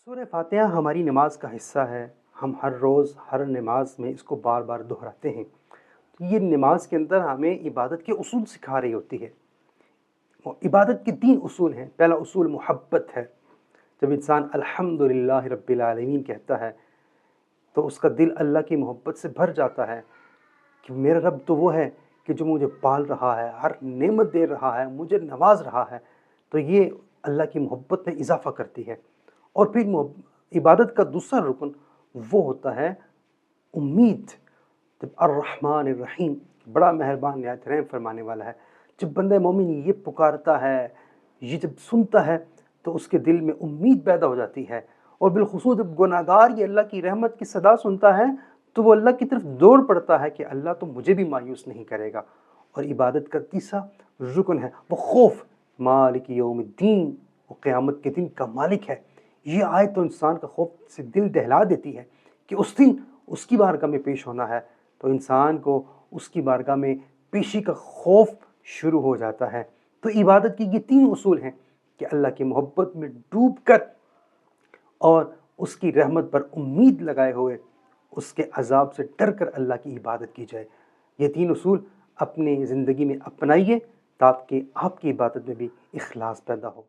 سورہ فاتحہ ہماری نماز کا حصہ ہے۔ ہم ہر روز ہر نماز میں اس کو بار بار دہراتے ہیں۔ یہ نماز کے اندر ہمیں عبادت کے اصول سکھا رہی ہوتی ہے۔ عبادت کے 3 اصول ہیں۔ پہلا اصول محبت ہے۔ جب انسان الحمدللہ رب العالمین کہتا ہے تو اس کا دل اللہ کی محبت سے بھر جاتا ہے کہ میرا رب تو وہ ہے کہ جو مجھے پال رہا ہے، ہر نعمت دے رہا ہے، مجھے نواز رہا ہے۔ تو یہ اللہ کی محبت میں اضافہ کرتی ہے۔ اور پھر عبادت کا دوسرا رکن وہ ہوتا ہے امید۔ جب الرحمن الرحیم، بڑا مہربان نہایت رحم فرمانے والا ہے، جب بندہ مومن یہ پکارتا ہے، یہ جب سنتا ہے تو اس کے دل میں امید پیدا ہو جاتی ہے۔ اور بالخصوص جب گناہگار یہ اللہ کی رحمت کی صدا سنتا ہے تو وہ اللہ کی طرف دوڑ پڑتا ہے کہ اللہ تو مجھے بھی مایوس نہیں کرے گا۔ اور عبادت کا تیسرا رکن ہے وہ خوف۔ مالک یوم الدین، وہ قیامت کے دن کا مالک ہے۔ یہ آیت تو انسان کا خوف سے دل دہلا دیتی ہے کہ اس دن اس کی بارگاہ میں پیش ہونا ہے، تو انسان کو اس کی بارگاہ میں پیشی کا خوف شروع ہو جاتا ہے۔ تو عبادت کی یہ 3 اصول ہیں کہ اللہ کی محبت میں ڈوب کر اور اس کی رحمت پر امید لگائے ہوئے اس کے عذاب سے ڈر کر اللہ کی عبادت کی جائے۔ یہ 3 اصول اپنی زندگی میں اپنائیے تاکہ آپ کی عبادت میں بھی اخلاص پیدا ہو۔